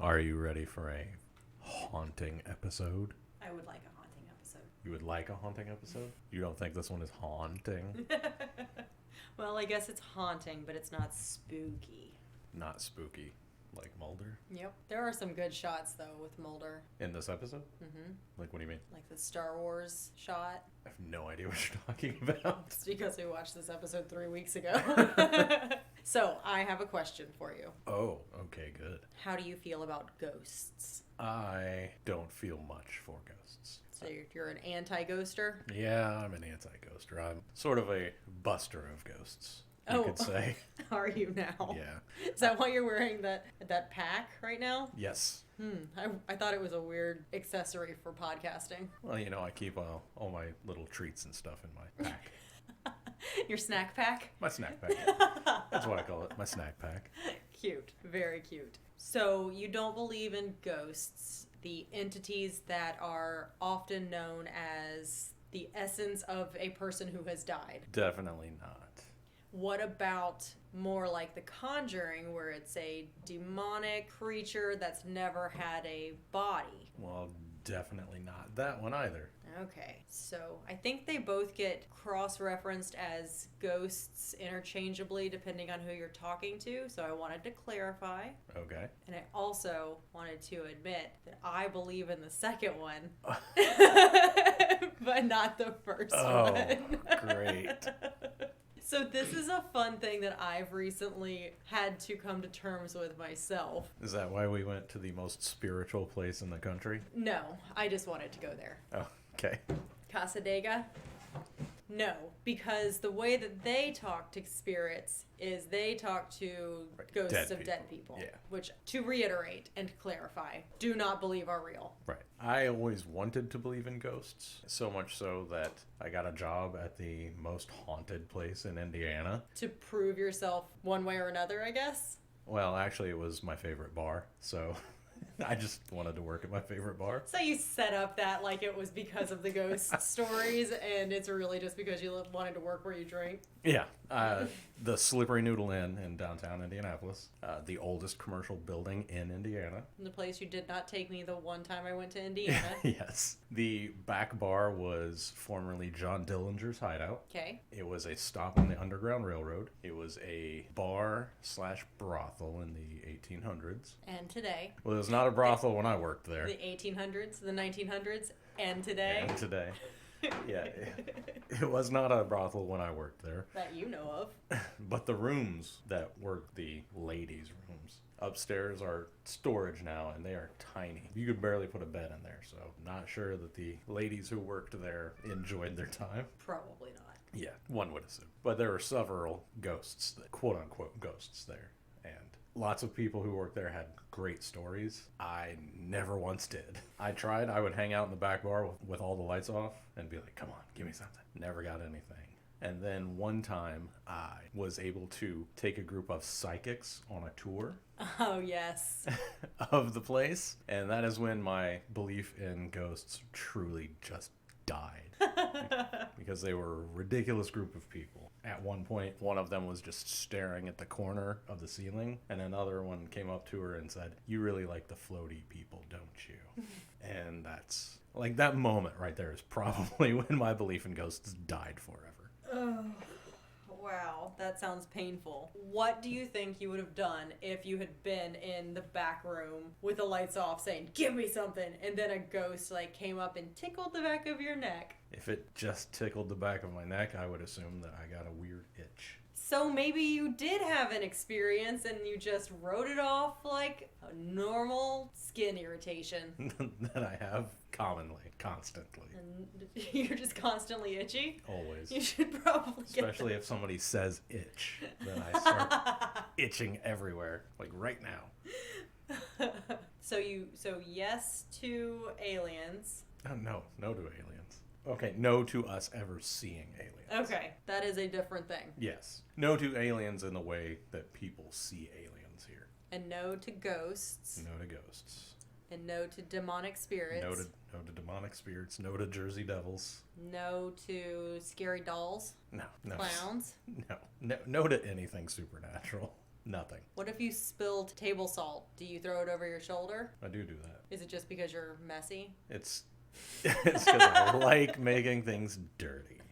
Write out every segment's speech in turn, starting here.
Are you ready for a haunting episode? I would like a haunting episode. You would like a haunting episode? You don't think this one is haunting? Well, I guess it's haunting, but it's not spooky. Not spooky. Like Mulder? Yep. There are some good shots, though, with Mulder. In this episode? Mm-hmm. Like, what do you mean? Like the Star Wars shot. I have no idea what you're talking about. It's because we watched this episode 3 weeks ago. So, I have a question for you. Oh, okay, good. How do you feel about ghosts? I don't feel much for ghosts. So, you're an anti-ghoster? Yeah, I'm an anti-ghoster. I'm sort of a buster of ghosts, you could say. Are you now? Yeah. Is that why you're wearing that pack right now? Yes. I thought it was a weird accessory for podcasting. Well, you know, I keep all my little treats and stuff in my pack. Your snack pack? My snack pack. That's what I call it. My snack pack. Cute. Very cute. So you don't believe in ghosts, the entities that are often known as the essence of a person who has died. Definitely not. What about more like The Conjuring, where it's a demonic creature that's never had a body? Well, definitely not that one either. Okay, so I think they both get cross-referenced as ghosts interchangeably depending on who you're talking to, so I wanted to clarify. Okay. And I also wanted to admit that I believe in the second one, but not the first one. Oh, great. So this is a fun thing that I've recently had to come to terms with myself. Is that why we went to the most spiritual place in the country? No, I just wanted to go there. Oh, okay. Casadega? No, because the way that they talk to spirits is they talk to ghosts of dead people. Yeah. Which, to reiterate and clarify, do not believe are real. Right. I always wanted to believe in ghosts, so much so that I got a job at the most haunted place in Indiana. To prove yourself one way or another, I guess? Well, actually, it was my favorite bar, so I just wanted to work at my favorite bar. So you set up that like it was because of the ghost stories, and it's really just because you wanted to work where you drink? Yeah. The Slippery Noodle Inn in downtown Indianapolis. The oldest commercial building in Indiana. The place you did not take me the one time I went to Indiana. Yes. The back bar was formerly John Dillinger's hideout. Okay. It was a stop on the Underground Railroad. It was a bar/brothel in the 1800s. And today. Well, it was not a brothel when I worked there. The 1800s, the 1900s, and today. And today. Yeah, it was not a brothel when I worked there. That you know of. But the rooms that were the ladies' rooms upstairs are storage now, and they are tiny. You could barely put a bed in there, so not sure that the ladies who worked there enjoyed their time. Probably not. Yeah, one would assume. But there were several ghosts, quote-unquote ghosts there, and lots of people who worked there had great stories. I never once did. I tried. I would hang out in the back bar with all the lights off and be like, come on, give me something. Never got anything. And then one time I was able to take a group of psychics on a tour. Oh, yes. Of the place. And that is when my belief in ghosts truly just died. Because they were a ridiculous group of people. At one point, one of them was just staring at the corner of the ceiling, and another one came up to her and said, "You really like the floaty people, don't you?" And that's, like, that moment right there is probably when my belief in ghosts died forever. Oh, wow. That sounds painful. What do you think you would have done if you had been in the back room with the lights off saying, "Give me something," and then a ghost, like, came up and tickled the back of your neck? If it just tickled the back of my neck, I would assume that I got a weird itch. So maybe you did have an experience and you just wrote it off like a normal skin irritation. That I have commonly, constantly. And you're just constantly itchy? Always. You should probably Especially if somebody says itch, then I start itching everywhere, like right now. So yes to aliens. Oh, no to aliens. Okay, no to us ever seeing aliens. Okay, that is a different thing. Yes. No to aliens in the way that people see aliens here. And no to ghosts. No to ghosts. And no to demonic spirits. No to demonic spirits. No to Jersey Devils. No to scary dolls. No. Clowns. No to anything supernatural. Nothing. What if you spilled table salt? Do you throw it over your shoulder? I do that. Is it just because you're messy? It's because I like making things dirty.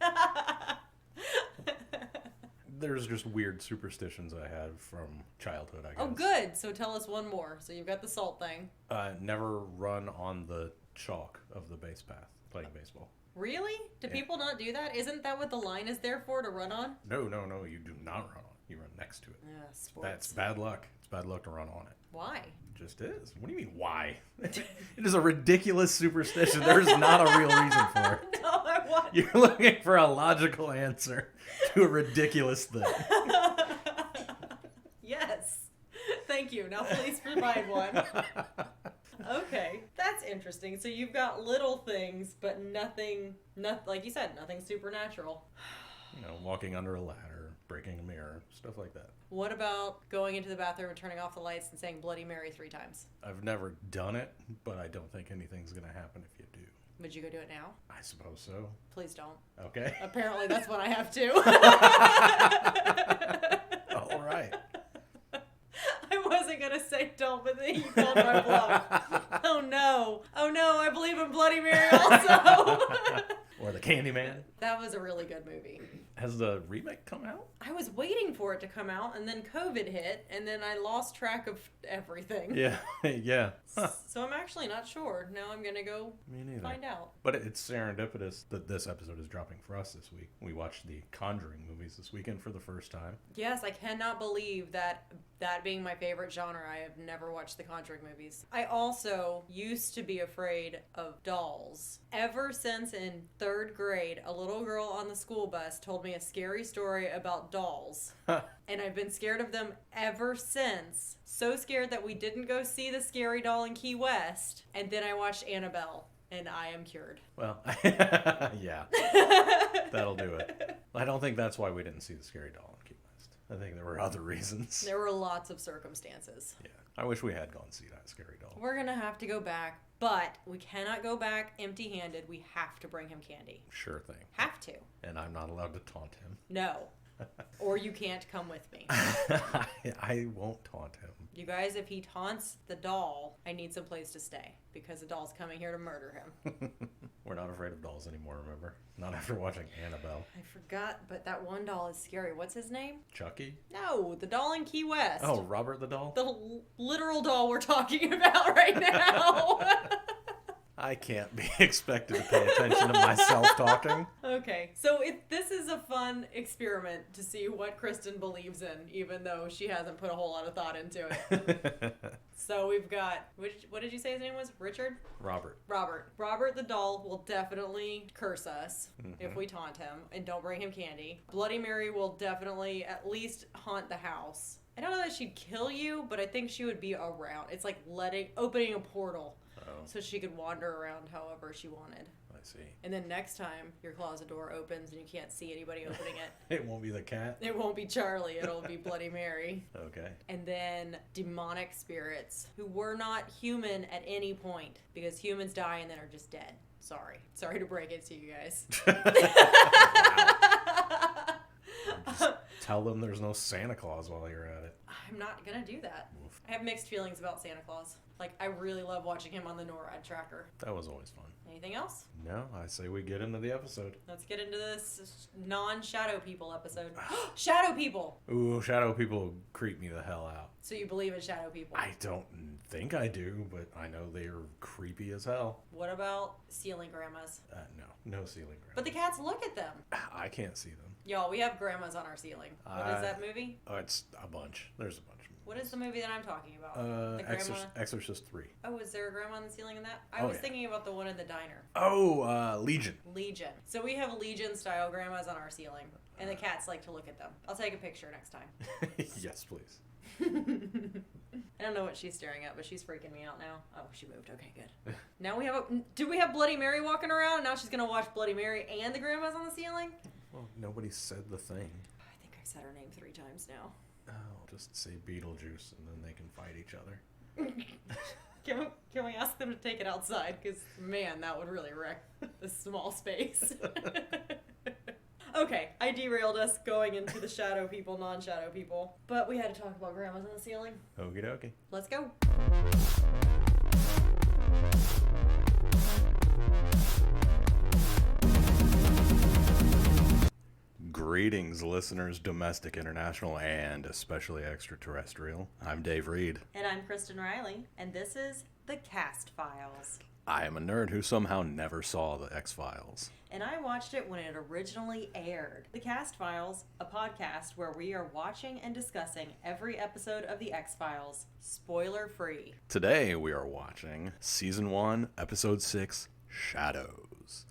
There's just weird superstitions I had from childhood, I guess. Oh, good. So tell us one more. So you've got the salt thing. Never run on the chalk of the base path playing baseball. Really? Do people not do that? Isn't that what the line is there for, to run on? No, you do not run on it. You run next to it. Yeah, sports. That's bad luck. It's bad luck to run on it. Why? It just is. What do you mean, why? It is a ridiculous superstition. There's not a real reason for it. No, I want. You're looking for a logical answer to a ridiculous thing. Yes. Thank you. Now please provide one. Okay, that's interesting. So you've got little things, but nothing, like you said, nothing supernatural. Walking under a ladder, breaking a mirror, stuff like that. What about going into the bathroom and turning off the lights and saying Bloody Mary 3 times? I've never done it, but I don't think anything's going to happen if you do. Would you go do it now? I suppose so. Please don't. Okay. Apparently that's what I have to. All right. I wasn't going to say don't, but then you called my bluff. Oh no, I believe in Bloody Mary also. Or the Candyman. That was a really good movie. Has the remake come out? I was waiting for it to come out, and then COVID hit, and then I lost track of everything. Yeah, yeah. Huh. So I'm actually not sure. Now I'm going to go Me neither. find out. But it's serendipitous that this episode is dropping for us this week. We watched the Conjuring movies this weekend for the first time. Yes, I cannot believe that being my favorite genre, I have never watched the Conjuring movies. I also used to be afraid of dolls. Ever since in 3rd grade, a little girl on the school bus told me a scary story about dolls. And I've been scared of them ever since. So scared that we didn't go see the scary doll in Key West. And then I watched Annabelle. And I am cured. Well, yeah. That'll do it. I don't think that's why we didn't see the scary doll in Key West. I think there were other reasons. There were lots of circumstances. Yeah. I wish we had gone see that scary doll. We're going to have to go back. But we cannot go back empty-handed. We have to bring him candy. Sure thing. Have to. And I'm not allowed to taunt him. No. Or you can't come with me. I won't taunt him. You guys, if he taunts the doll, I need some place to stay. Because the doll's coming here to murder him. We're not afraid of dolls anymore, remember? Not after watching Annabelle. I forgot, but that one doll is scary. What's his name? Chucky? No, the doll in Key West. Oh, Robert the doll? The literal doll we're talking about right now. I can't be expected to pay attention to myself talking. Okay, so this is a fun experiment to see what Kristen believes in, even though she hasn't put a whole lot of thought into it. So we've got, what did you say his name was? Richard? Robert. Robert the doll will definitely curse us if we taunt him and don't bring him candy. Bloody Mary will definitely at least haunt the house. I don't know that she'd kill you, but I think she would be around. It's like opening a portal. So she could wander around however she wanted. I see. And then next time your closet door opens and you can't see anybody opening it. It won't be the cat? It won't be Charlie. It'll be Bloody Mary. Okay. And then demonic spirits who were not human at any point because humans die and then are just dead. Sorry to break it to you guys. Just tell them there's no Santa Claus while you're at it. I'm not gonna do that. Oof. I have mixed feelings about Santa Claus. Like, I really love watching him on the NORAD tracker. That was always fun. Anything else? No, I say we get into the episode. Let's get into this non-Shadow People episode. Shadow People! Ooh, shadow people creep me the hell out. So you believe in Shadow People? I don't think I do, but I know they're creepy as hell. What about ceiling grandmas? No ceiling grandmas. But the cats look at them. I can't see them. Y'all, we have grandmas on our ceiling. What is that movie? Oh, it's a bunch. There's a bunch. What is the movie that I'm talking about? The grandma? Exorcist 3. Oh, is there a grandma on the ceiling in that? I was thinking about the one in the diner. Oh, Legion. Legion. So we have Legion-style grandmas on our ceiling, and the cats like to look at them. I'll take a picture next time. Yes, please. I don't know what she's staring at, but she's freaking me out now. Oh, she moved. Okay, good. Now we have do we have Bloody Mary walking around? Now she's going to watch Bloody Mary and the grandmas on the ceiling? Well, nobody said the thing. I think I've said her name 3 times now. Oh, just say Beetlejuice and then they can fight each other. Can we ask them to take it outside? Because, man, that would really wreck the small space. Okay, I derailed us going into the shadow people, non-shadow people. But we had to talk about grandmas on the ceiling. Okie dokie. Let's go. Greetings, listeners, domestic, international, and especially extraterrestrial. I'm Dave Reed. And I'm Kristen Riley, and this is The Cast Files. I am a nerd who somehow never saw the X-Files. And I watched it when it originally aired. The Cast Files, a podcast where we are watching and discussing every episode of The X-Files, spoiler-free. Today we are watching Season 1, Episode 6, Shadows.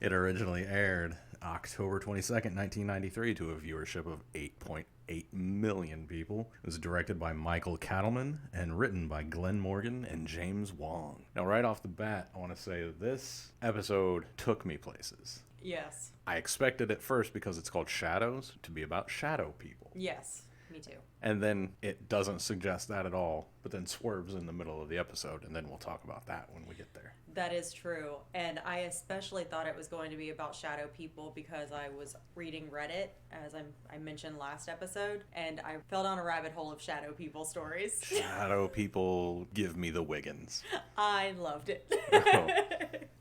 It originally aired October 22nd, 1993 to a viewership of 8.8 million people. It was directed by Michael Cattleman and written by Glenn Morgan and James Wong. Now, right off the bat, I want to say that this episode took me places. Yes. I expected at first, because it's called Shadows, to be about shadow people. Yes, me too. And then it doesn't suggest that at all, but then swerves in the middle of the episode, and then we'll talk about that when we get there. That is true. And I especially thought it was going to be about shadow people because I was reading Reddit, as I mentioned last episode, and I fell down a rabbit hole of shadow people stories. Shadow people give me the Wiggins. I loved it. Oh.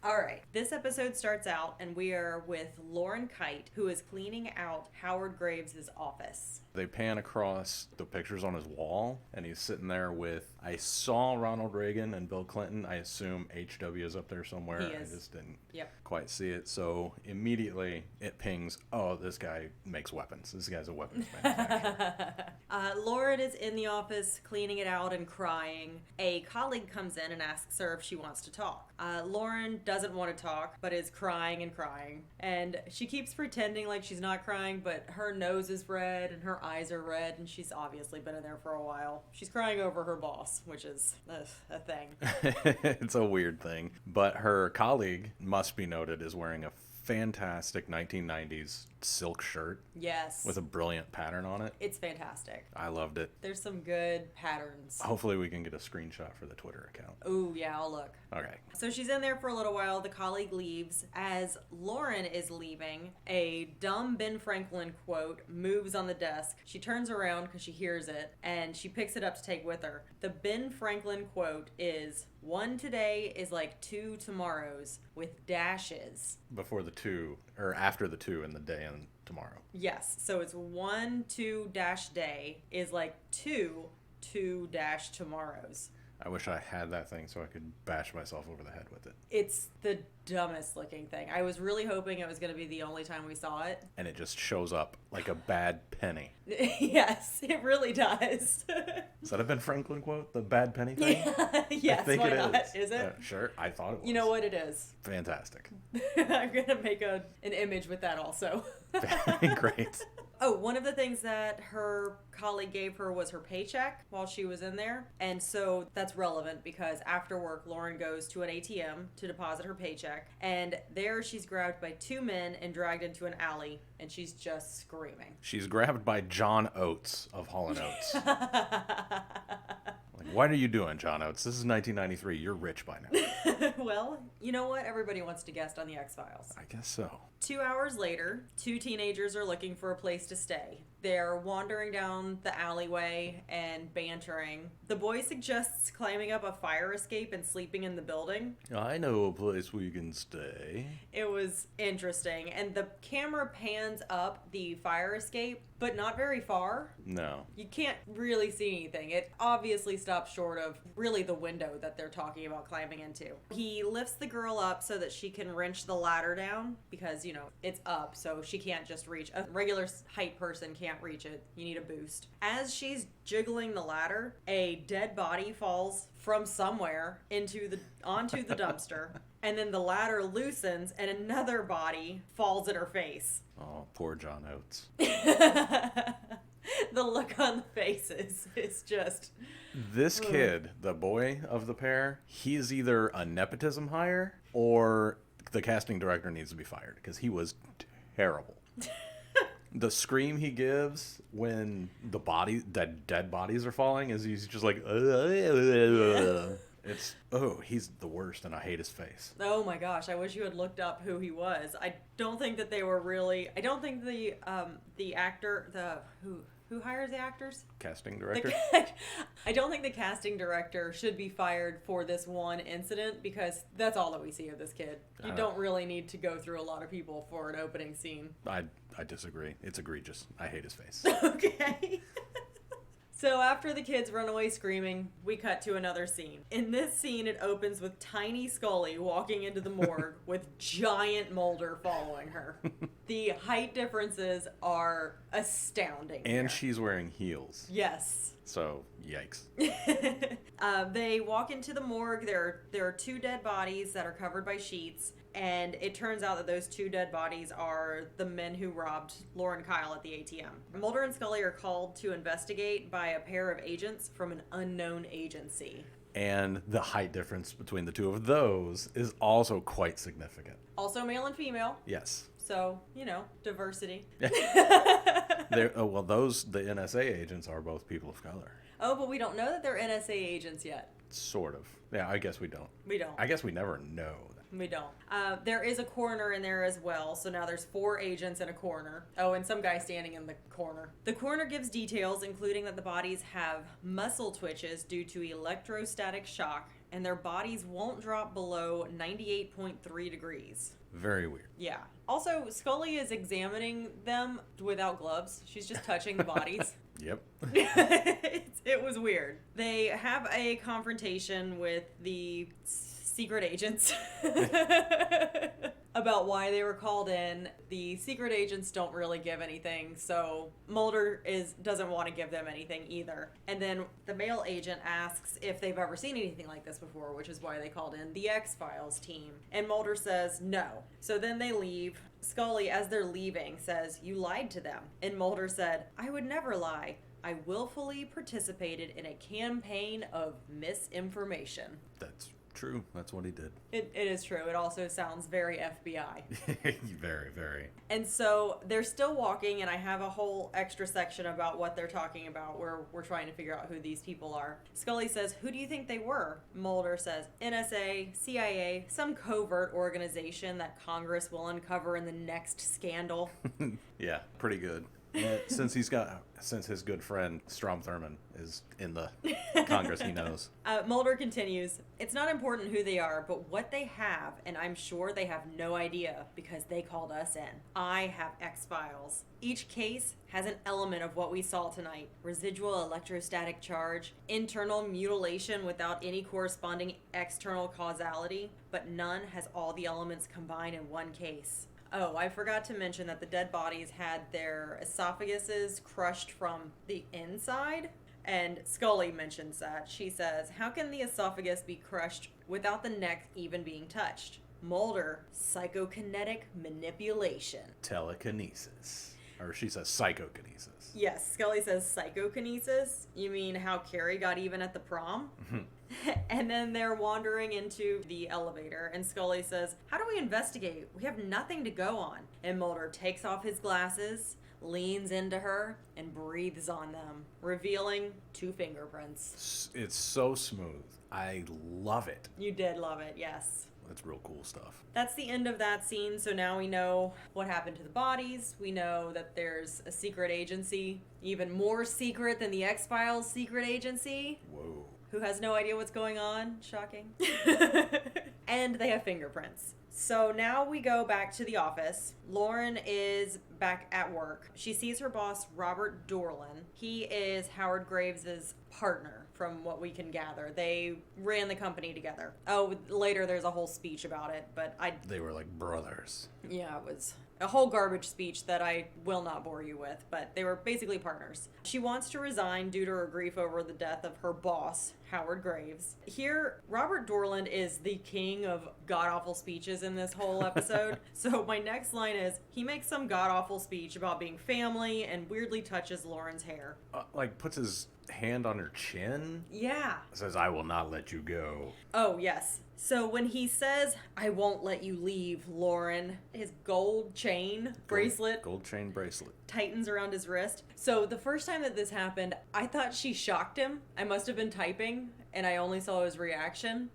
All right. This episode starts out, and we are with Lauren Kite, who is cleaning out Howard Graves' office. They pan across the pictures on his wall, and he's sitting there with, I saw Ronald Reagan and Bill Clinton. I assume HW is up there somewhere. He is. I just didn't Yep. quite see it. So immediately it pings, oh, this guy makes weapons. This guy's a weapons manufacturer. Lauren is in the office cleaning it out and crying. A colleague comes in and asks her if she wants to talk. Lauren doesn't want to talk, but is crying and crying. And she keeps pretending like she's not crying, but her nose is red and her eyes are red, and she's obviously been in there for a while. She's crying over her boss, which is a thing. It's a weird thing. But her colleague, must be noted, is wearing a fantastic 1990s silk shirt. Yes. With a brilliant pattern on it. It's fantastic. I loved it. There's some good patterns. Hopefully we can get a screenshot for the Twitter account. Ooh, yeah, I'll look. Okay. So she's in there for a little while. The colleague leaves. As Lauren is leaving, a dumb Ben Franklin quote moves on the desk. She turns around because she hears it, and she picks it up to take with her. The Ben Franklin quote is, "One today is like two tomorrows with dashes." Before the two, or after the two in the day and tomorrow. Yes, so it's 1-2 dash day is like 2 dash tomorrows. I wish I had that thing so I could bash myself over the head with it. It's the dumbest looking thing. I was really hoping it was going to be the only time we saw it. And it just shows up like a bad penny. Yes, it really does. Is that a Ben Franklin quote? The bad penny thing? Yes, I think why it not? is. Is it? Sure, I thought it was. You know what it is. Fantastic. I'm going to make an image with that also. Great. Oh, one of the things that her colleague gave her was her paycheck while she was in there. And so that's relevant because after work, Lauren goes to an ATM to deposit her paycheck. And there she's grabbed by two men and dragged into an alley. And she's just screaming. She's grabbed by John Oates of Hall & Oates. Like, what are you doing, John Oates? This is 1993. You're rich by now. Well, you know what? Everybody wants to guest on the X-Files. I guess so. 2 hours later, two teenagers are looking for a place to stay. They're wandering down the alleyway and bantering. The boy suggests climbing up a fire escape and sleeping in the building. I know a place we can stay. It was interesting. And the camera pans up the fire escape, but not very far. No. You can't really see anything. It obviously stops short of really the window that they're talking about climbing into. He lifts the girl up so that she can wrench the ladder down because, you know, it's up, so she can't just reach. A regular height person can't reach it. You need a boost. As she's jiggling the ladder, a dead body falls from somewhere onto the dumpster, and then the ladder loosens and another body falls at her face. Oh, poor John Oates. The look on the faces is just... This kid, the boy of the pair, he is either a nepotism hire or the casting director needs to be fired because he was terrible. The scream he gives when the dead bodies are falling is he's just like, He's the worst and I hate his face. Oh my gosh, I wish you had looked up who he was. I don't think that they were really, I don't think the actor, who hires the actors? Casting director? I don't think the casting director should be fired for this one incident because that's all that we see of this kid. You don't really need to go through a lot of people for an opening scene. I disagree. It's egregious. I hate his face. Okay. So after the kids run away screaming, we cut to another scene. In this scene, it opens with tiny Scully walking into the morgue with giant Mulder following her. The height differences are astounding. And here. she's wearing heels. Yes. So, yikes. They walk into the morgue. There are 2 dead bodies that are covered by sheets. And it turns out that those 2 dead bodies are the men who robbed Lauren Kyle at the ATM. Mulder and Scully are called to investigate by a pair of agents from an unknown agency. And the height difference between the 2 of those is also quite significant. Also male and female. Yes. So, diversity. The NSA agents are both people of color. Oh, but we don't know that they're NSA agents yet. Sort of. Yeah, I guess we don't. We don't. I guess we never know. We don't. There is a coroner in there as well, so now there's 4 agents and a coroner. Oh, and some guy standing in the corner. The coroner gives details, including that the bodies have muscle twitches due to electrostatic shock, and their bodies won't drop below 98.3 degrees. Very weird. Yeah. Also, Scully is examining them without gloves. She's just touching the bodies. Yep. It was weird. They have a confrontation with the secret agents about why they were called in. The secret agents don't really give anything, so Mulder doesn't want to give them anything either. And then the male agent asks if they've ever seen anything like this before, which is why they called in the X-Files team. And Mulder says no. So then they leave. Scully, as they're leaving, says, "You lied to them." And Mulder said, "I would never lie. I willfully participated in a campaign of misinformation." That's true. That's what he did. It is true. It also sounds very FBI. Very, very. And so they're still walking, and I have a whole extra section about what they're talking about where we're trying to figure out who these people are. Scully says, "Who do you think they were?" Mulder says, "NSA, CIA, some covert organization that Congress will uncover in the next scandal." Yeah, pretty good. Since his good friend Strom Thurmond is in the Congress, he knows. Mulder continues, "It's not important who they are, but what they have, and I'm sure they have no idea because they called us in. I have X-Files. Each case has an element of what we saw tonight. Residual electrostatic charge, internal mutilation without any corresponding external causality, but none has all the elements combined in one case. Oh, I forgot to mention that the dead bodies had their esophaguses crushed from the inside." And Scully mentions that. She says, "How can the esophagus be crushed without the neck even being touched?" Mulder, "Psychokinetic manipulation." Telekinesis. Or she says psychokinesis. Yes, Scully says psychokinesis. You mean how Carrie got even at the prom? And then they're wandering into the elevator, and Scully says, "How do we investigate? We have nothing to go on." And Mulder takes off his glasses, leans into her, and breathes on them, revealing 2 fingerprints. It's so smooth. I love it. You did love it, yes. That's real cool stuff. That's the end of that scene, so now we know what happened to the bodies. We know that there's a secret agency, even more secret than the X-Files secret agency. Whoa. Who has no idea what's going on. Shocking. And they have fingerprints. So now we go back to the office. Lauren is back at work. She sees her boss, Robert Dorlin. He is Howard Graves' partner, from what we can gather. They ran the company together. Oh, later there's a whole speech about it, but They were like brothers. Yeah, it was a whole garbage speech that I will not bore you with, but they were basically partners. She wants to resign due to her grief over the death of her boss, Howard Graves. Here, Robert Dorland is the king of god-awful speeches in this whole episode. So my next line is, he makes some god-awful speech about being family and weirdly touches Lauren's hair. Puts his hand on her chin? Yeah. Says, "I will not let you go." Oh, yes. So when he says, "I won't let you leave, Lauren," his gold chain chain bracelet. Gold chain bracelet. Tightens around his wrist. So the first time that this happened, I thought she shocked him. I must have been typing and I only saw his reaction.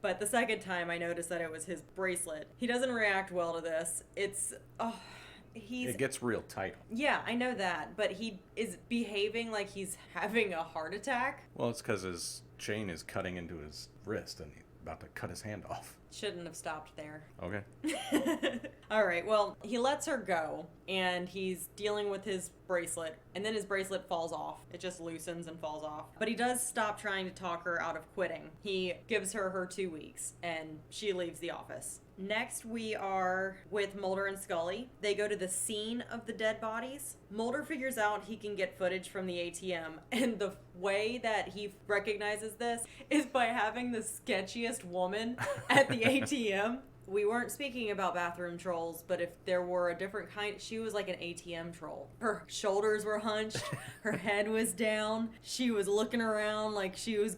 But the second time I noticed that it was his bracelet. He doesn't react well to this. It gets real tight. Yeah, I know that, but he is behaving like he's having a heart attack. Well, it's because his chain is cutting into his wrist and he's about to cut his hand off. Shouldn't have stopped there. Okay. All right, well, he lets her go, and he's dealing with his bracelet, and then his bracelet falls off. It just loosens and falls off. But he does stop trying to talk her out of quitting. He gives her 2 weeks, and she leaves the office. Next, we are with Mulder and Scully. They go to the scene of the dead bodies. Mulder figures out he can get footage from the ATM, and the way that he recognizes this is by having the sketchiest woman at the ATM. We weren't speaking about bathroom trolls, but if there were a different kind, she was like an ATM troll. Her shoulders were hunched, her head was down, she was looking around like she was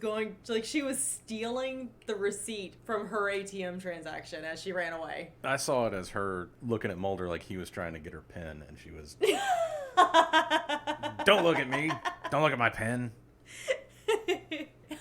stealing the receipt from her ATM transaction as she ran away. I saw it as her looking at Mulder like he was trying to get her pen, and she was... Don't look at me. Don't look at my pen.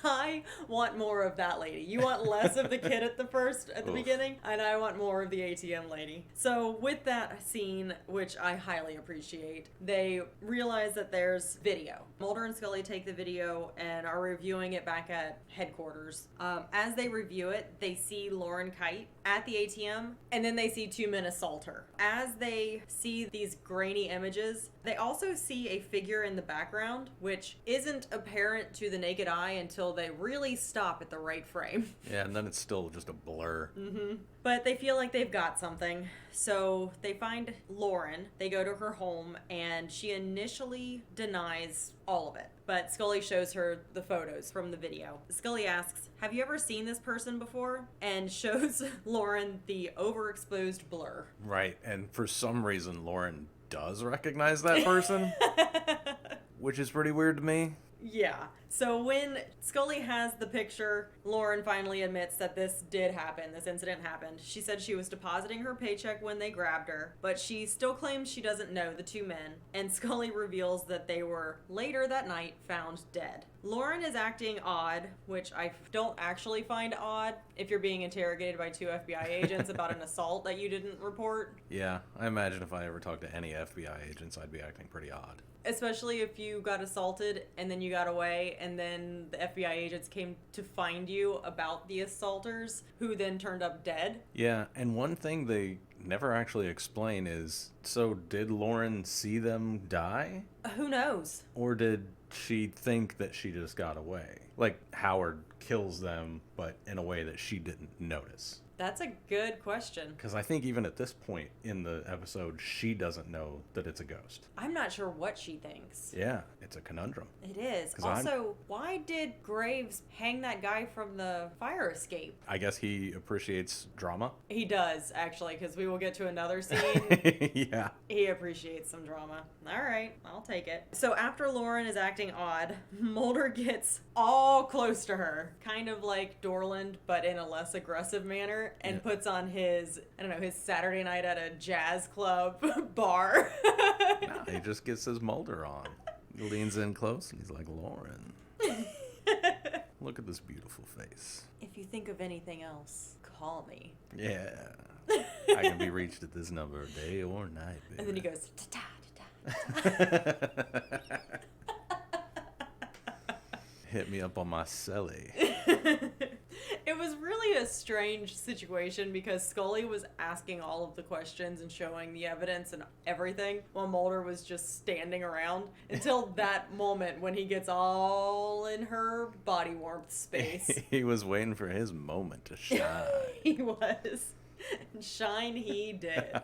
I want more of that lady. You want less of the kid at the beginning, and I want more of the ATM lady. So with that scene, which I highly appreciate, they realize that there's video. Mulder and Scully take the video and are reviewing it back at headquarters. As they review it, they see Lauren Kite at the ATM, and then they see 2 men assault her. As they see these grainy images, they also see a figure in the background, which isn't apparent to the naked eye until they really stop at the right frame. Yeah, and then it's still just a blur. But they feel like they've got something. So they find Lauren. They go to her home, and she initially denies all of it. But Scully shows her the photos from the video. Scully asks, "Have you ever seen this person before?" And shows Lauren the overexposed blur. Right, and for some reason, Lauren does recognize that person, which is pretty weird to me. Yeah. So when Scully has the picture, Lauren finally admits that this did happen. This incident happened. She said she was depositing her paycheck when they grabbed her, but she still claims she doesn't know the 2 men. And Scully reveals that they were later that night found dead. Lauren is acting odd, which I don't actually find odd if you're being interrogated by 2 FBI agents about an assault that you didn't report. Yeah, I imagine if I ever talked to any FBI agents, I'd be acting pretty odd. Especially if you got assaulted and then you got away and then the FBI agents came to find you about the assaulters who then turned up dead. Yeah, and one thing they never actually explain is, so did Lauren see them die? Who knows? Or did she think that she just got away? Like Howard kills them, but in a way that she didn't notice. That's a good question. Because I think even at this point in the episode, she doesn't know that it's a ghost. I'm not sure what she thinks. Yeah, it's a conundrum. It is. Also, why did Graves hang that guy from the fire escape? I guess he appreciates drama. He does, actually, because we will get to another scene. Yeah. He appreciates some drama. All right, I'll take it. So after Lauren is acting odd, Mulder gets all close to her, kind of like Dorland, but in a less aggressive manner. And puts on his Saturday night at a jazz club bar. Nah, he just gets his Mulder on. He leans in close and he's like, "Lauren, look at this beautiful face. If you think of anything else, call me." Yeah. I can be reached at this number day or night, baby. And then he goes, ta-ta. Hit me up on my celly. It was really a strange situation because Scully was asking all of the questions and showing the evidence and everything while Mulder was just standing around until that moment when he gets all in her body warmth space. He was waiting for his moment to shine. He was. Shine he did.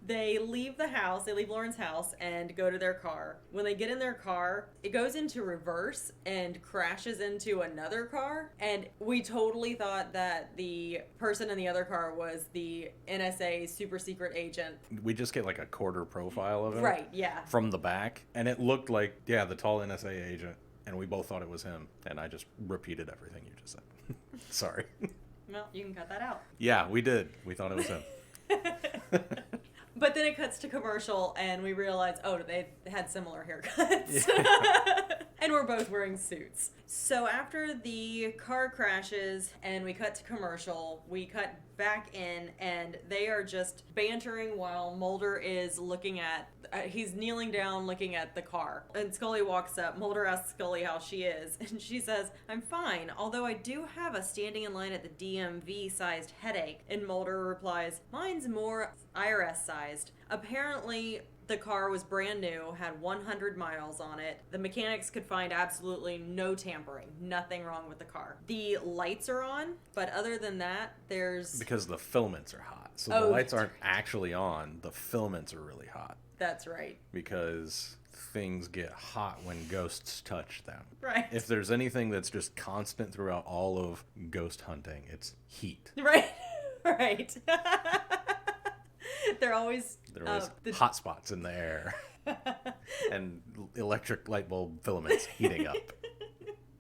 They leave the house, they leave Lauren's house and go to their car. When they get in their car, it goes into reverse and crashes into another car. And we totally thought that the person in the other car was the NSA super secret agent. We just get like a quarter profile of him. Right, yeah. From the back. And it looked like, yeah, the tall NSA agent. And we both thought it was him. And I just repeated everything you just said. Sorry. Well, you can cut that out. Yeah, we did. We thought it was him. But then it cuts to commercial, and we realize, oh, they had similar haircuts. And we're both wearing suits. So after the car crashes and we cut to commercial, we cut back in, and they are just bantering while Mulder is looking at, he's kneeling down looking at the car. And Scully walks up. Mulder asks Scully how she is, and she says, I'm fine, although I do have a standing in line at the DMV-sized headache. And Mulder replies, mine's more IRS-sized. Apparently, the car was brand new, had 100 miles on it. The mechanics could find absolutely no tampering, nothing wrong with the car. The lights are on, but other than that, there's... Because the filaments are hot. So the lights aren't actually on, the filaments are really hot. That's right. Because things get hot when ghosts touch them. Right. If there's anything that's just constant throughout all of ghost hunting, it's heat. Right. Right. There are always hot spots in the air and electric light bulb filaments heating up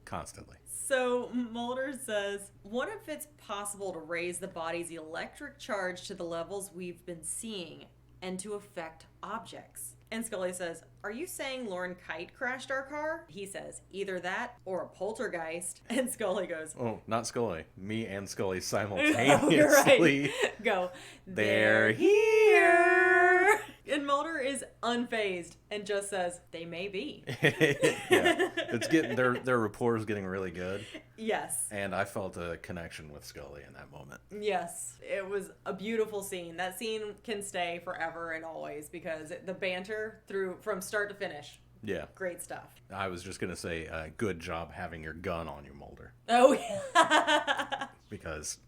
constantly. So Mulder says, what if it's possible to raise the body's electric charge to the levels we've been seeing and to affect objects? And Scully says, are you saying Lauren Kite crashed our car? He says, either that or a poltergeist. And Scully goes, oh, not Scully. Me and Scully simultaneously right. Go, they're here. And Mulder is unfazed and just says, they may be. Yeah. It's getting their rapport is getting really good. Yes. And I felt a connection with Scully in that moment. Yes. It was a beautiful scene. That scene can stay forever and always because the banter from start to finish. Yeah. Great stuff. I was just going to say, good job having your gun on you, Mulder. Oh, yeah. Because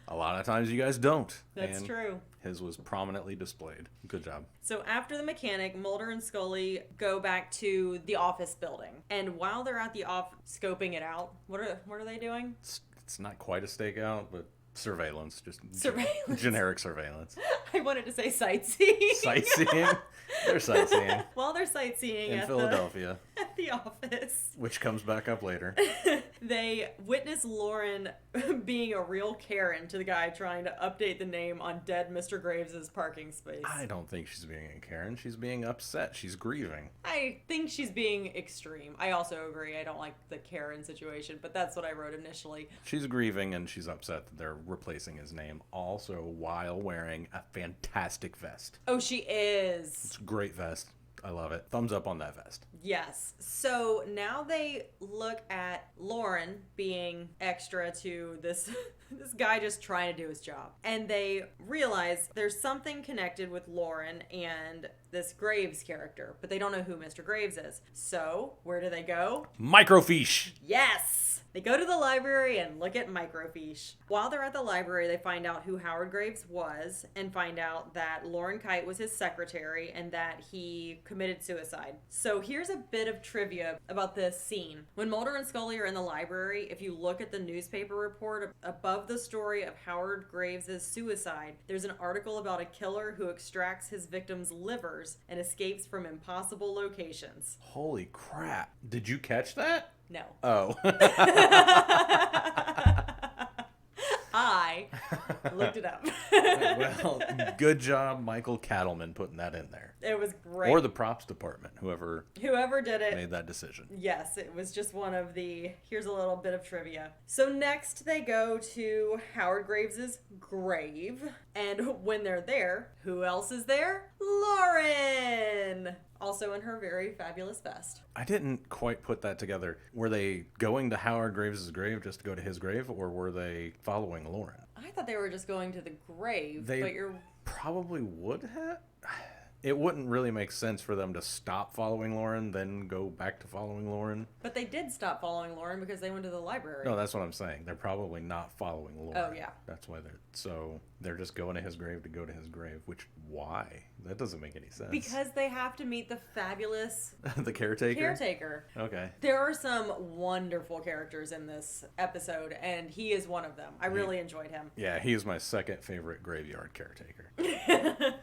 a lot of times you guys don't. That's true. His was prominently displayed. Good job. So after the mechanic, Mulder and Scully go back to the office building. And while they're at the office scoping it out, what are they doing? It's not quite a stakeout, but surveillance. Just surveillance. Generic surveillance. I wanted to say sightseeing. Sightseeing? They're sightseeing. While they're sightseeing in Philadelphia. At the office. Which comes back up later. They witness Lauren being a real Karen to the guy trying to update the name on dead Mr. Graves' parking space. I don't think she's being a Karen. She's being upset. She's grieving. I think she's being extreme. I also agree. I don't like the Karen situation, but that's what I wrote initially. She's grieving and she's upset that they're replacing his name, also while wearing a fantastic vest. Oh, she is. It's a great vest. I love it. Thumbs up on that vest. Yes. So now they look at Lauren being extra to this guy just trying to do his job. And they realize there's something connected with Lauren and this Graves character, but they don't know who Mr. Graves is. So where do they go? Microfiche! Yes! They go to the library and look at microfiche. While they're at the library, they find out who Howard Graves was and find out that Lauren Kite was his secretary and that he committed suicide. So here's a bit of trivia about this scene. When Mulder and Scully are in the library, if you look at the newspaper report above the story of Howard Graves' suicide, there's an article about a killer who extracts his victims' livers and escapes from impossible locations. Holy crap. Did you catch that? No. Oh. I looked it up. Well, good job, Michael Cattleman, putting that in there. It was great. Or the props department, whoever did it made that decision. Yes, it was just one of the, here's a little bit of trivia. So next they go to Howard Graves' grave. And when they're there, who else is there? Lauren! Also in her very fabulous vest. I didn't quite put that together. Were they going to Howard Graves' grave just to go to his grave, or were they following Lauren? I thought they were just going to the grave, but you're... probably would have. It wouldn't really make sense for them to stop following Lauren, then go back to following Lauren. But they did stop following Lauren because they went to the library. No, that's what I'm saying. They're probably not following Lauren. Oh, yeah. That's why they're just going to his grave to go to his grave, which, why? That doesn't make any sense. Because they have to meet the fabulous... the caretaker? Okay. There are some wonderful characters in this episode, and he is one of them. I really enjoyed him. Yeah, he is my second favorite graveyard caretaker.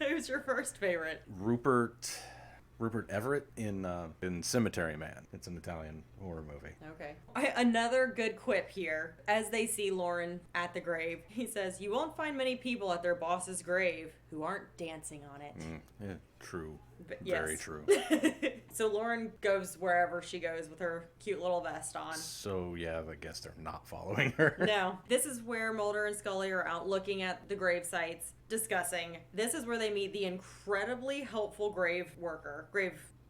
Who's your first favorite? Rupert Rupert Everett in Cemetery Man. It's an Italian horror movie. Okay. Another good quip here. As they see Lauren at the grave, he says, "You won't find many people at their boss's grave who aren't dancing on it." Yeah, true. Yes. Very true. So Lauren goes wherever she goes with her cute little vest on. So, yeah, I guess they're not following her. No. This is where Mulder and Scully are out looking at the grave sites, discussing. This is where they meet the incredibly helpful grave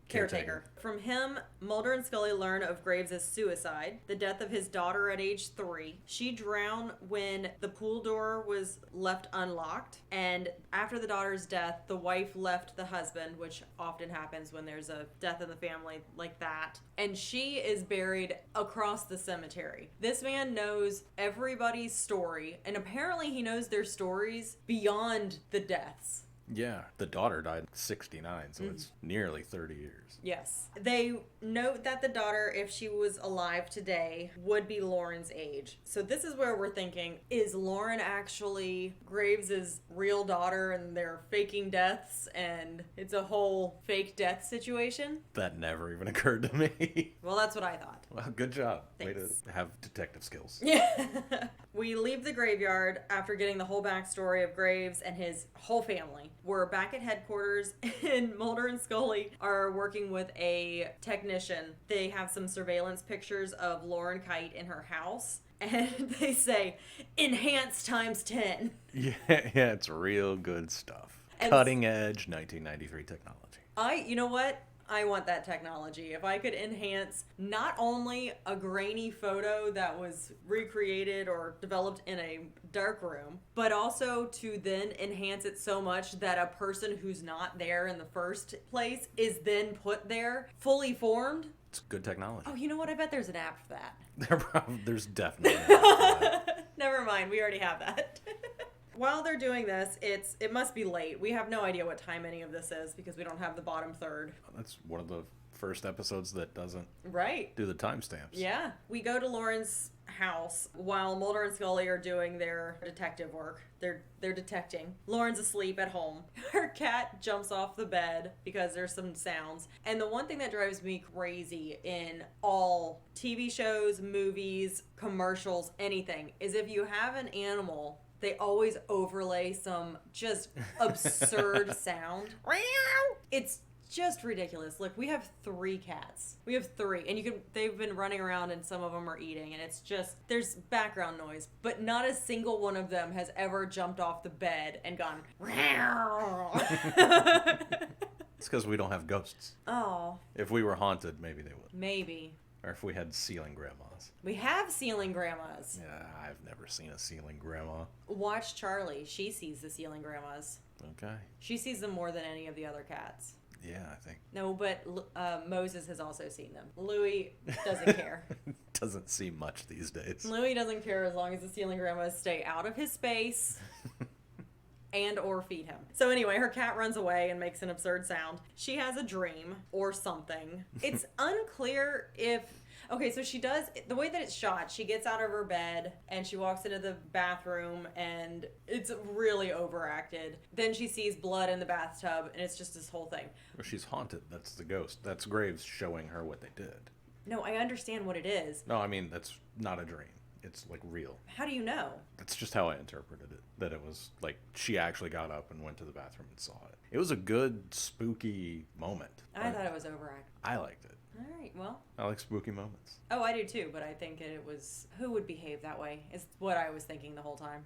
caretaker. From him, Mulder and Scully learn of Graves' suicide, the death of his daughter at age 3. She drowned when the pool door was left unlocked, and after the daughter's death, the wife left the husband, which often happens when there's a death in the family like that, and she is buried across the cemetery. This man knows everybody's story, and apparently he knows their stories beyond the deaths. Yeah, the daughter died at 69, so it's nearly 30 years. Yes. They note that the daughter, if she was alive today, would be Lauren's age. So this is where we're thinking, is Lauren actually Graves' real daughter and they're faking deaths and it's a whole fake death situation? That never even occurred to me. Well, that's what I thought. Well, good job. Thanks. Way to have detective skills. Yeah. We leave the graveyard after getting the whole backstory of Graves and his whole family. We're back at headquarters, and Mulder and Scully are working with a technician. They have some surveillance pictures of Lauren Kite in her house, and they say, "Enhance times 10." Yeah, it's real good stuff. And Cutting edge 1993 technology. You know what? I want that technology. If I could enhance not only a grainy photo that was recreated or developed in a dark room, but also to then enhance it so much that a person who's not there in the first place is then put there, fully formed. It's good technology. Oh, you know what? I bet there's an app for that. There's definitely an app for that. Never mind. We already have that. While they're doing this, it must be late. We have no idea what time any of this is because we don't have the bottom third. That's one of the first episodes that doesn't do the timestamps. Yeah. We go to Lauren's house while Mulder and Scully are doing their detective work. They're detecting. Lauren's asleep at home. Her cat jumps off the bed because there's some sounds. And the one thing that drives me crazy in all TV shows, movies, commercials, anything, is if you have an animal, they always overlay some just absurd sound. It's just ridiculous. Look, we have 3 cats. We have 3. And they've been running around and some of them are eating. And it's just, there's background noise. But not a single one of them has ever jumped off the bed and gone, It's because we don't have ghosts. Oh. If we were haunted, maybe they would. Maybe. Or if we had ceiling grandmas. We have ceiling grandmas. Yeah, I've never seen a ceiling grandma. Watch Charlie. She sees the ceiling grandmas. Okay. She sees them more than any of the other cats. Yeah, I think. No, but Moses has also seen them. Louis doesn't care. Doesn't see much these days. Louis doesn't care as long as the ceiling grandmas stay out of his space and or feed him. So anyway, her cat runs away and makes an absurd sound. She has a dream or something. It's unclear if... Okay, so she does, the way that it's shot, she gets out of her bed and she walks into the bathroom and it's really overacted. Then she sees blood in the bathtub and it's just this whole thing. Well, she's haunted. That's the ghost. That's Graves showing her what they did. No, I understand what it is. No, I mean, that's not a dream. It's, like, real. How do you know? That's just how I interpreted it. That it was, like, she actually got up and went to the bathroom and saw it. It was a good, spooky moment. I thought it was overacted. I liked it. All right, well. I like spooky moments. Oh, I do too, but I think it was... Who would behave that way is what I was thinking the whole time.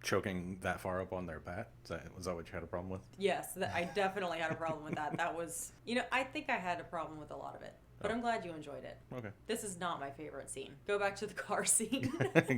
Choking that far up on their bat? Was that what you had a problem with? Yes, I definitely had a problem with that. That was... I think I had a problem with a lot of it. But I'm glad you enjoyed it. Okay. This is not my favorite scene. Go back to the car scene.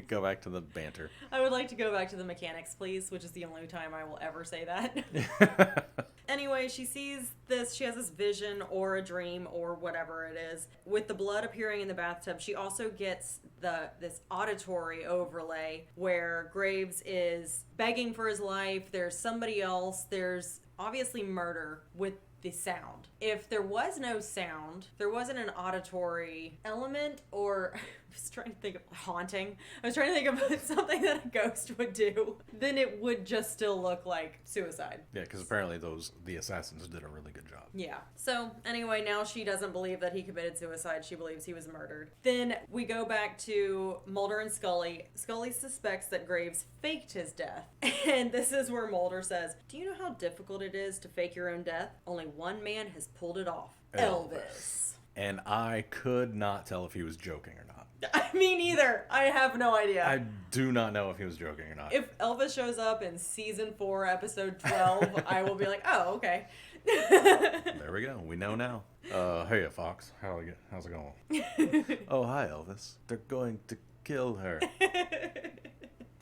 Go back to the banter. I would like to go back to the mechanics, please, which is the only time I will ever say that. Anyway, she sees this, she has this vision or a dream or whatever it is. With the blood appearing in the bathtub, she also gets this auditory overlay where Graves is begging for his life. There's somebody else. There's obviously murder with the sound. If there was no sound, there wasn't an auditory element or was trying to think of haunting. I was trying to think of something that a ghost would do. Then it would just still look like suicide. Yeah, because apparently the assassins did a really good job. Yeah. So anyway, now she doesn't believe that he committed suicide. She believes he was murdered. Then we go back to Mulder and Scully. Scully suspects that Graves faked his death. And this is where Mulder says, do you know how difficult it is to fake your own death? Only one man has pulled it off. Elvis. And I could not tell if he was joking or not. Me neither. I have no idea. I do not know if he was joking or not. If Elvis shows up in season 4, episode 12, I will be like, oh, okay. There we go. We know now. Hey, Fox. How's it going? Oh, hi, Elvis. They're going to kill her.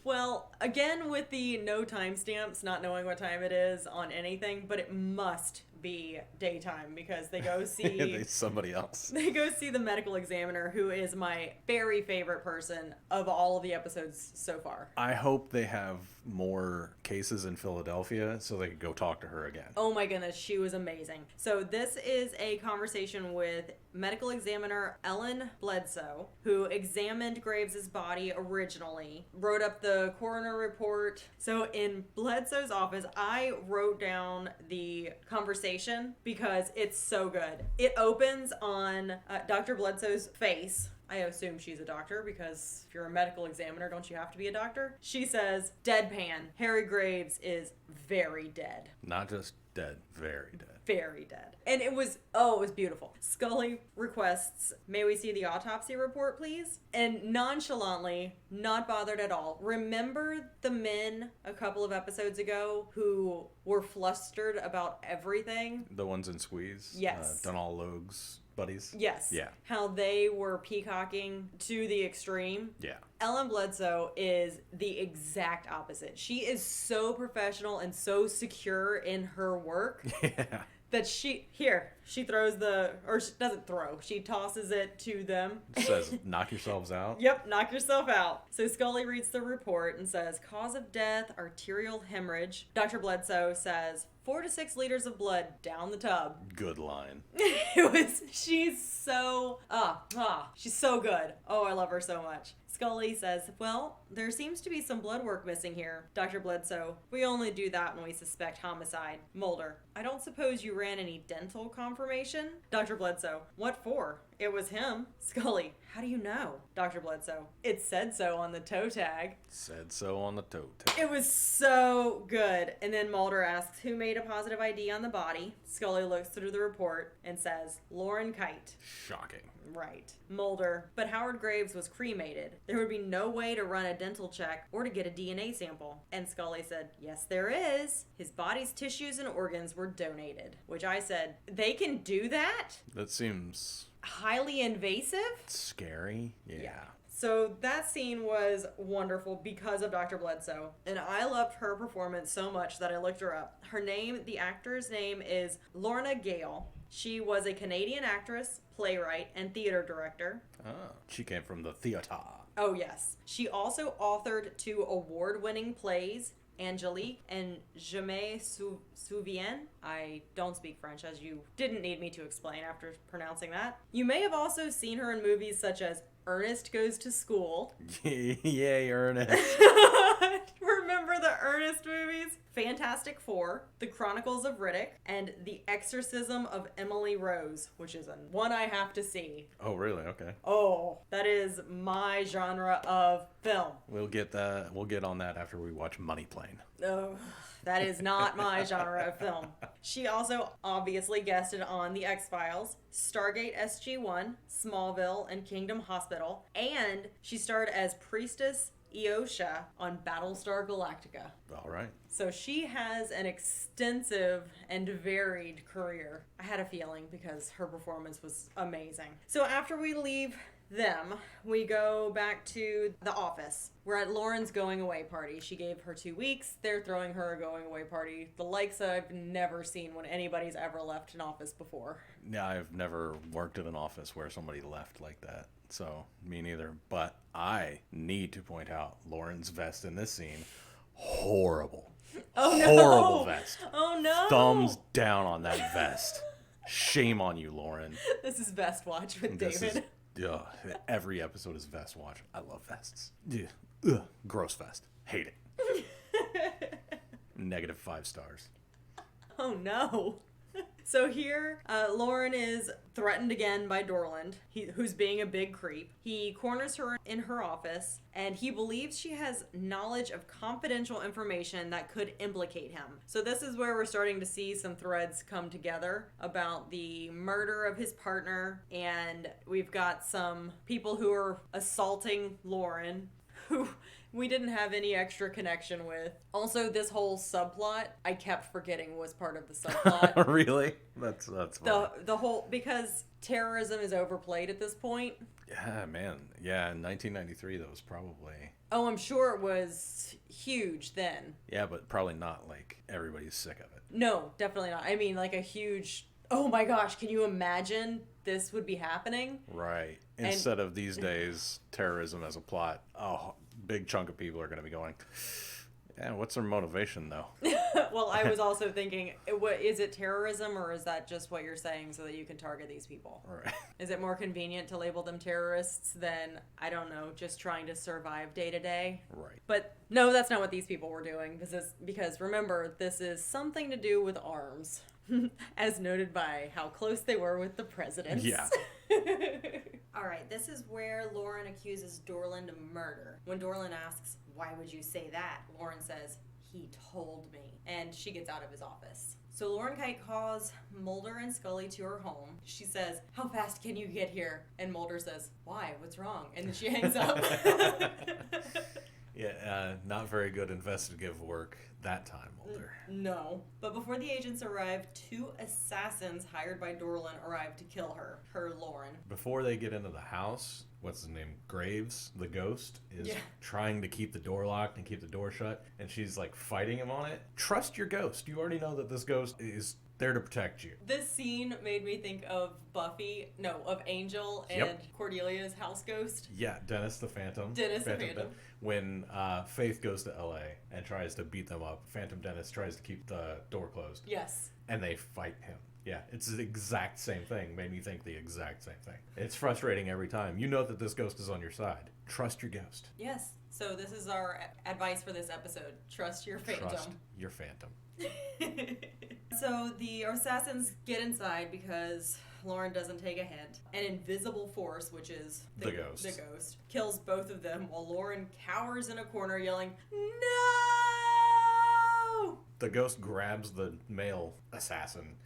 Well, again with the no timestamps, not knowing what time it is on anything, but it must be daytime because they go see somebody else. They go see the medical examiner, who is my very favorite person of all of the episodes so far. I hope they have more cases in Philadelphia so they can go talk to her again. Oh my goodness, she was amazing. So this is a conversation with medical examiner Ellen Bledsoe, who examined Graves' body originally, wrote up the coroner report. So in Bledsoe's office, I wrote down the conversation because it's so good. It opens on Dr. Bledsoe's face. I assume she's a doctor because if you're a medical examiner, don't you have to be a doctor? She says, deadpan, Harry Graves is very dead. Not just dead, very dead. Very dead. And it was beautiful. Scully requests, may we see the autopsy report, please? And nonchalantly, not bothered at all. Remember the men a couple of episodes ago who were flustered about everything? The ones in Squeeze? Yes. Donal Logue's buddies? Yes. Yeah. How they were peacocking to the extreme. Yeah. Ellen Bledsoe is the exact opposite. She is so professional and so secure in her work. Yeah. That she throws she doesn't throw, she tosses it to them. It says, knock yourselves out. Yep, knock yourself out. So Scully reads the report and says, cause of death, arterial hemorrhage. Dr. Bledsoe says, 4 to 6 liters of blood down the tub. Good line. She's so good. Oh, I love her so much. Scully says, well, there seems to be some blood work missing here. Dr. Bledsoe, we only do that when we suspect homicide. Mulder, I don't suppose you ran any dental confirmation? Dr. Bledsoe, what for? It was him. Scully, how do you know? Dr. Bledsoe, it said so on the toe tag. Said so on the toe tag. It was so good. And then Mulder asks who made a positive ID on the body. Scully looks through the report and says, Lauren Kite. Shocking. Right. Mulder, but Howard Graves was cremated. There would be no way to run a dental check or to get a DNA sample. And Scully said, yes, there is. His body's tissues and organs were donated. Which I said, they can do that? That seems highly invasive? Scary. Yeah. So that scene was wonderful because of Dr. Bledsoe. And I loved her performance so much that I looked her up. Her name, the actor's name is Lorna Gale. She was a Canadian actress, playwright, and theater director. Oh, she came from the theater. Oh, yes. She also authored 2 award-winning plays, Angelique and Je me souviens. I don't speak French, as you didn't need me to explain after pronouncing that. You may have also seen her in movies such as Ernest Goes to School. Yay, Ernest. Remember the Ernest movies? Fantastic Four, The Chronicles of Riddick, and The Exorcism of Emily Rose, which is one I have to see. Oh, really? Okay. Oh, that is my genre of film. We'll get on that after we watch Money Plane. Oh, that is not my genre of film. She also obviously guested on The X-Files, Stargate SG-1, Smallville, and Kingdom Hospital, and she starred as Priestess Eosha on Battlestar Galactica. All right. So she has an extensive and varied career. I had a feeling because her performance was amazing. So after we leave them, we go back to the office. We're at Lauren's going away party. She gave her 2 weeks. They're throwing her a going away party. The likes I've never seen when anybody's ever left an office before. Yeah, I've never worked in an office where somebody left like that. So, me neither. But I need to point out Lauren's vest in this scene. Horrible. Oh, no. Horrible vest. Oh, no. Thumbs down on that vest. Shame on you, Lauren. This is Vest Watch with David. Ugh, every episode is vest watch. I love vests. Yeah. Ugh, gross vest. Hate it. -5 stars. Oh no. So here, Lauren is threatened again by Dorland, who's being a big creep. He corners her in her office, and he believes she has knowledge of confidential information that could implicate him. So this is where we're starting to see some threads come together about the murder of his partner, and we've got some people who are assaulting Lauren, who we didn't have any extra connection with. Also, this whole subplot, I kept forgetting was part of the subplot. Really? That's funny. The whole, because terrorism is overplayed at this point. Yeah, man. Yeah, in 1993, that was probably... Oh, I'm sure it was huge then. Yeah, but probably not like everybody's sick of it. No, definitely not. I mean, like a huge... Oh my gosh, can you imagine this would be happening? Right. Instead of these days, terrorism as a plot, big chunk of people are going to be going, yeah, what's their motivation, though? Well, I was also thinking, is it terrorism, or is that just what you're saying so that you can target these people? Right. Is it more convenient to label them terrorists than, I don't know, just trying to survive day to day? Right. But no, that's not what these people were doing. Because remember, this is something to do with arms, as noted by how close they were with the presidents. Yeah. All right, this is where Lauren accuses Dorland of murder. When Dorland asks, why would you say that? Lauren says, he told me. And she gets out of his office. So Lauren Kite calls Mulder and Scully to her home. She says, how fast can you get here? And Mulder says, why? What's wrong? And then she hangs up. Yeah, not very good investigative work that time, Mulder. No. But before the agents arrive, 2 assassins hired by Dorland arrive to kill her Lauren. Before they get into the house, what's his name? Graves, the ghost, is trying to keep the door locked and keep the door shut, and she's like fighting him on it. Trust your ghost. You already know that this ghost is there to protect you. This scene made me think of of Angel and Cordelia's house ghost. Yeah, Dennis the Phantom. When Faith goes to LA and tries to beat them up, Phantom Dennis tries to keep the door closed. Yes. And they fight him. Yeah, it's the exact same thing. Made me think the exact same thing. It's frustrating every time. You know that this ghost is on your side. Trust your ghost. Yes. So this is our advice for this episode. Trust your phantom. Trust your phantom. So the assassins get inside because Lauren doesn't take a hint. An invisible force, which is the ghost, kills both of them while Lauren cowers in a corner yelling, "No!" The ghost grabs the male assassin,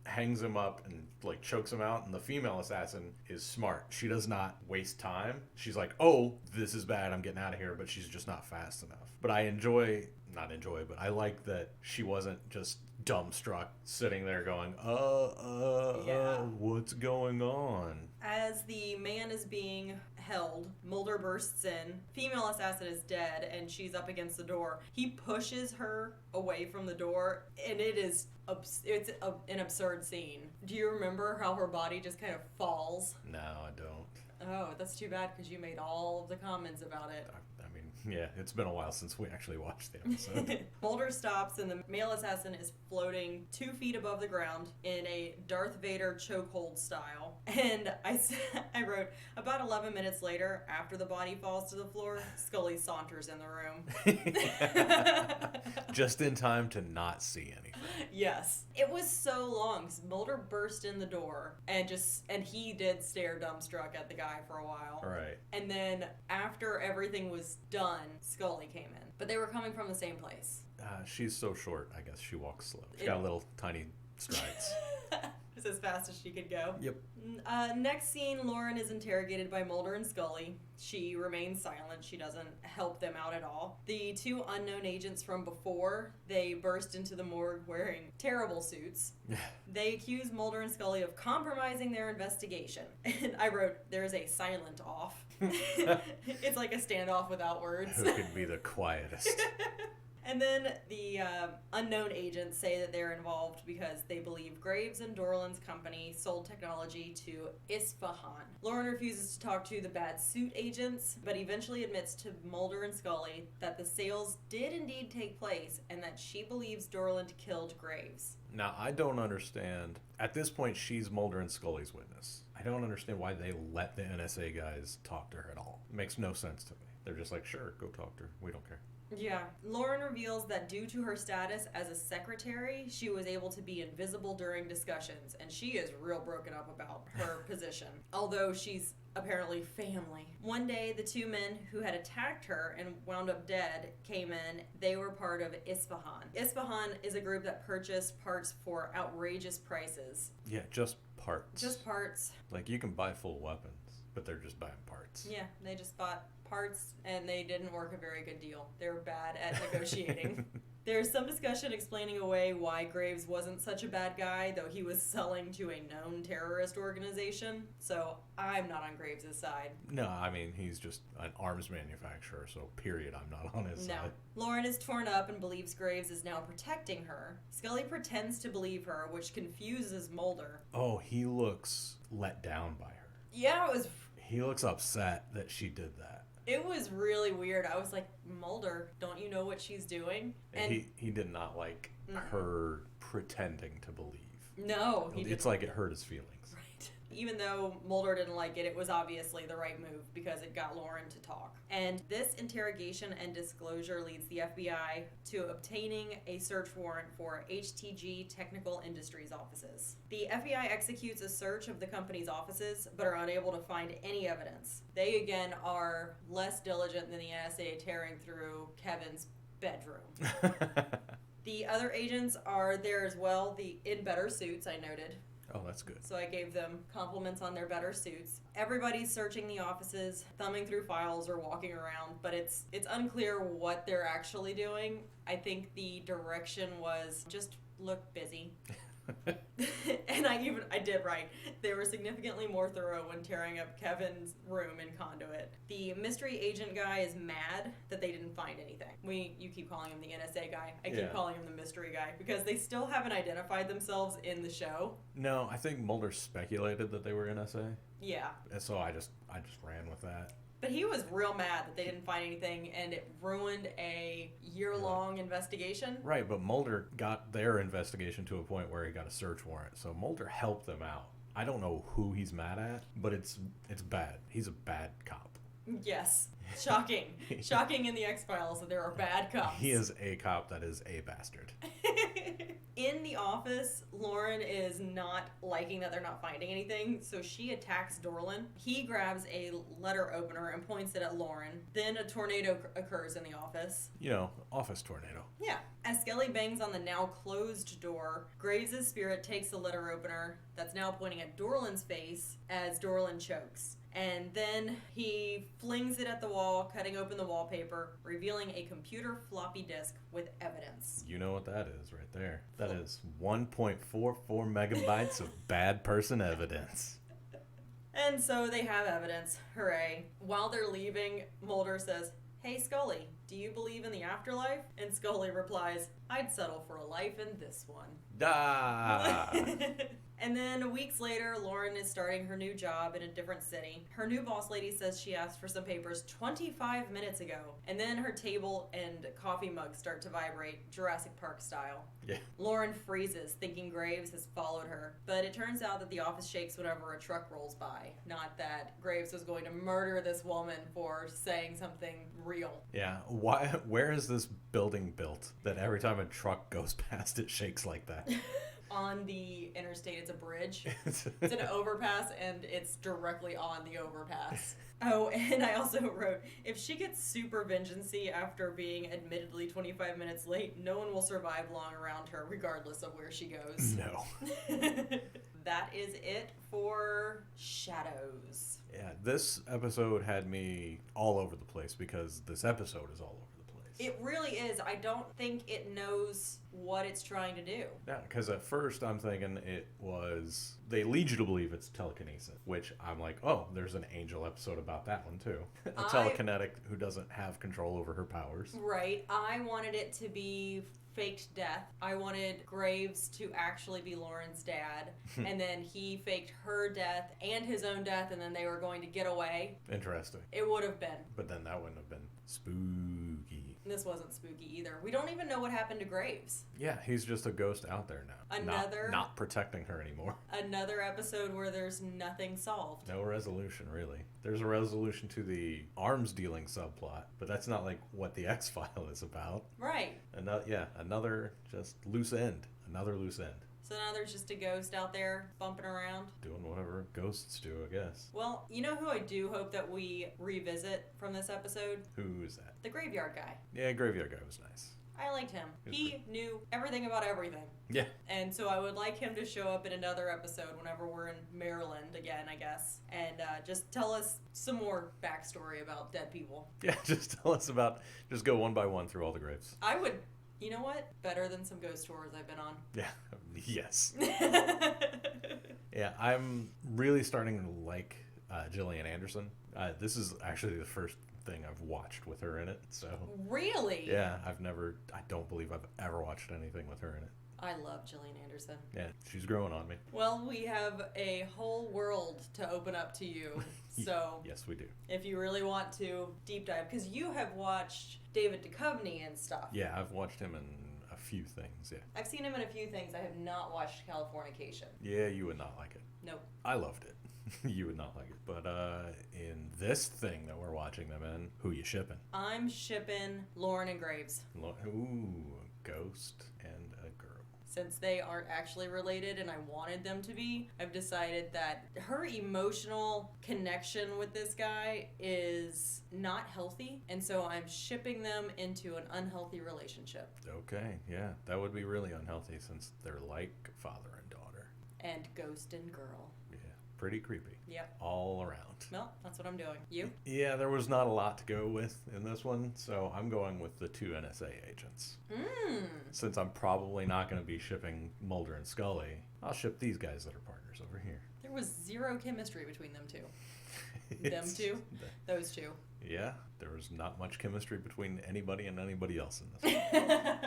hangs him up, and like chokes him out. And the female assassin is smart. She does not waste time. She's like, "Oh, this is bad. I'm getting out of here." But she's just not fast enough. But I like that she wasn't just dumbstruck sitting there going, what's going on? As the man is being held, Mulder bursts in. Female assassin is dead, and she's up against the door. He pushes her away from the door, and it's an absurd scene. Do you remember how her body just kind of falls? No, I don't. Oh, that's too bad, because you made all of the comments about it. Yeah, it's been a while since we actually watched the episode. Mulder stops, and the male assassin is floating 2 feet above the ground in a Darth Vader chokehold style. And I wrote, about 11 minutes later, after the body falls to the floor, Scully saunters in the room. Just in time to not see anything. Yes. It was so long. Mulder burst in the door and he did stare dumbstruck at the guy for a while. Right. And then after everything was done, Scully came in. But they were coming from the same place. She's so short, I guess she walks slow. She's got little tiny strides. Just as fast as she could go. Yep. Next scene, Lauren is interrogated by Mulder and Scully. She remains silent. She doesn't help them out at all. The 2 unknown agents from before, they burst into the morgue wearing terrible suits. They accuse Mulder and Scully of compromising their investigation. And I wrote, there's a silent off. It's like a standoff without words. Who could be the quietest? And then the unknown agents say that they're involved because they believe Graves and Dorland's company sold technology to Isfahan. Lauren refuses to talk to the bad suit agents, but eventually admits to Mulder and Scully that the sales did indeed take place and that she believes Dorland killed Graves. Now, I don't understand. At this point, she's Mulder and Scully's witness. I don't understand why they let the NSA guys talk to her at all. It makes no sense to me. They're just like, sure, go talk to her. We don't care. Yeah. Lauren reveals that due to her status as a secretary, she was able to be invisible during discussions, and she is real broken up about her position, although she's apparently family. One day, the two men who had attacked her and wound up dead came in. They were part of Isfahan. Isfahan is a group that purchased parts for outrageous prices. Yeah, just parts. Just parts. Like, you can buy full weapons, but they're just buying parts. Yeah, they just bought parts, and they didn't work a very good deal. They were bad at negotiating. There's some discussion explaining away why Graves wasn't such a bad guy, though he was selling to a known terrorist organization. So I'm not on Graves' side. No, I mean, he's just an arms manufacturer, so period, I'm not on his side. Lauren is torn up and believes Graves is now protecting her. Scully pretends to believe her, which confuses Mulder. Oh, he looks let down by her. Yeah, He looks upset that she did that. It was really weird. I was like, Mulder, don't you know what she's doing? And he did not like her pretending to believe. No. It's like it hurt his feelings. Right. Even though Mulder didn't like it, it was obviously the right move because it got Lauren to talk. And this interrogation and disclosure leads the FBI to obtaining a search warrant for HTG Technical Industries offices. The FBI executes a search of the company's offices, but are unable to find any evidence. They, again, are less diligent than the NSA tearing through Kevin's bedroom. The other agents are there as well, in better suits, I noted. Oh, that's good. So I gave them compliments on their better suits. Everybody's searching the offices, thumbing through files or walking around, but it's unclear what they're actually doing. I think the direction was just look busy. And I did right. They were significantly more thorough when tearing up Kevin's room in Conduit. The mystery agent guy is mad that they didn't find anything. You keep calling him the NSA guy. I keep calling him the mystery guy because they still haven't identified themselves in the show. No, I think Mulder speculated that they were NSA. Yeah. And so I just ran with that. But he was real mad that they didn't find anything, and it ruined a year-long investigation. Right, but Mulder got their investigation to a point where he got a search warrant. So Mulder helped them out. I don't know who he's mad at, but it's bad. He's a bad cop. Yes. Shocking. Shocking in the X-Files that there are bad cops. He is a cop that is a bastard. In the office, Lauren is not liking that they're not finding anything, so she attacks Dorland. He grabs a letter opener and points it at Lauren. Then a tornado occurs in the office. Office tornado. Yeah. As Scully bangs on the now closed door, Graves' spirit takes the letter opener that's now pointing at Dorland's face as Dorland chokes. And then he flings it at the wall, cutting open the wallpaper, revealing a computer floppy disk with evidence. You know what that is right there. That is 1.44 megabytes of bad person evidence. And so they have evidence. Hooray. While they're leaving, Mulder says, "Hey, Scully, do you believe in the afterlife?" And Scully replies, "I'd settle for a life in this one." Da! And then weeks later, Lauren is starting her new job in a different city. Her new boss lady says she asked for some papers 25 minutes ago. And then her table and coffee mug start to vibrate, Jurassic Park style. Yeah. Lauren freezes, thinking Graves has followed her. But it turns out that the office shakes whenever a truck rolls by. Not that Graves was going to murder this woman for saying something real. Yeah. Where is this building built that every time a truck goes past it shakes like that? On the interstate, it's a bridge. It's an overpass, and it's directly on the overpass. Oh, and I also wrote, if she gets super vengeance-y after being admittedly 25 minutes late, no one will survive long around her, regardless of where she goes. No. That is it for Shadows. Yeah, this episode had me all over the place because this episode is all over the place. It really is. I don't think it knows what it's trying to do. Yeah, because at first I'm thinking they lead you to believe it's telekinesis, which I'm like, oh, there's an Angel episode about that one too. A telekinetic who doesn't have control over her powers. Right. I wanted it to be faked death. I wanted Graves to actually be Lauren's dad, and then he faked her death and his own death, and then they were going to get away. Interesting. It would have been. But then that wouldn't have been spooky. This wasn't spooky either. We don't even know what happened to Graves. Yeah, he's just a ghost out there now. Not protecting her anymore. Another episode where there's nothing solved. No resolution, really. There's a resolution to the arms dealing subplot, but that's not like what the X-File is about. Right. Another just loose end. Another loose end. So now there's just a ghost out there bumping around. Doing whatever ghosts do, I guess. Well, you know who I do hope that we revisit from this episode? Who is that? The graveyard guy. Yeah, graveyard guy was nice. I liked him. He knew everything about everything. Yeah. And so I would like him to show up in another episode whenever we're in Maryland again, I guess. And just tell us some more backstory about dead people. Yeah, just go one by one through all the graves. I would, you know what? Better than some ghost tours I've been on. Yeah. Yes. Yeah, I'm really starting to like Gillian Anderson. This is actually the first thing I've watched with her in it. So really? Yeah, I don't believe I've ever watched anything with her in it. I love Gillian Anderson. Yeah, she's growing on me. Well, we have a whole world to open up to you. So yes, we do. If you really want to deep dive, because you have watched David Duchovny and stuff. Yeah, I've watched him in a few things, yeah. I've seen him in a few things. I have not watched Californication. Yeah, you would not like it. Nope. I loved it. You would not like it. But in this thing that we're watching them in, who you shipping? I'm shipping Lauren and Graves. Ooh, a ghost and a girl. Since they aren't actually related and I wanted them to be, I've decided that her emotional connection with this guy is not healthy, and so I'm shipping them into an unhealthy relationship. Okay, yeah, that would be really unhealthy since they're like father and daughter. And ghost and girl. Yeah, pretty creepy. Yep. All around. Well, that's what I'm doing. You? Yeah, there was not a lot to go with in this one, so I'm going with the 2 NSA agents. Since I'm probably not going to be shipping Mulder and Scully, I'll ship these guys that are partners over here. There was zero chemistry between them two. Them two? Those two. Yeah, there was not much chemistry between anybody and anybody else in this one.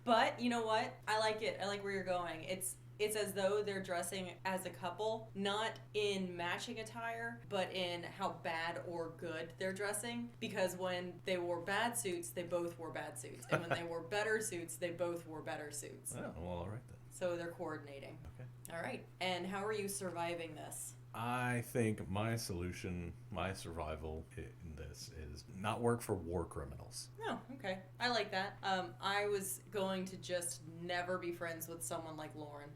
But, you know what? I like it. I like where you're going. It's as though they're dressing as a couple, not in matching attire, but in how bad or good they're dressing. Because when they wore bad suits, they both wore bad suits. And when they wore better suits, they both wore better suits. Oh, well, all right then. So they're coordinating. Okay. All right. And how are you surviving this? I think my solution, my survival in this is not work for war criminals. Oh, okay. I like that. I was going to just never be friends with someone like Lauren.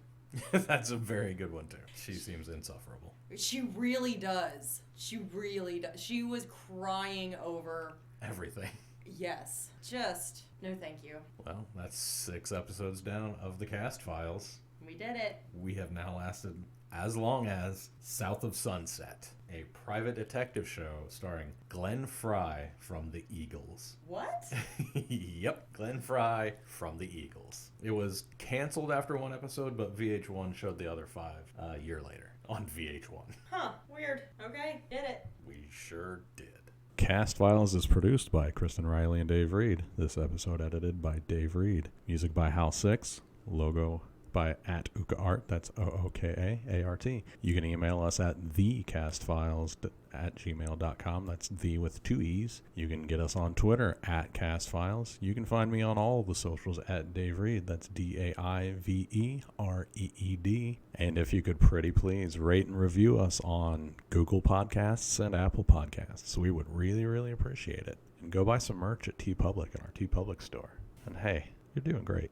That's a very good one, too. She seems insufferable. She really does. She really does. She was crying over everything. Yes. Just, no thank you. Well, that's 6 episodes down of the Cast Files. We did it. We have now lasted as long as South of Sunset, a private detective show starring Glenn Fry from the Eagles. What? Yep, Glenn Fry from the Eagles. It was canceled after 1 episode, but VH1 showed the other 5 a year later on VH1. Huh, weird. Okay, did it. We sure did. Cast Files is produced by Kristen Riley and Dave Reed. This episode edited by Dave Reed. Music by Hal Six. Logo by @UkaArt. That's OOKAART. You can email us at thecastfiles@gmail.com. That's the with 2 E's. You can get us on Twitter @castfiles. You can find me on all the socials @Dave Reed. That's DAIVEREED. And if you could pretty please rate and review us on Google Podcasts and Apple Podcasts, we would really, really appreciate it. And go buy some merch at TeePublic in our TeePublic store. And hey, you're doing great.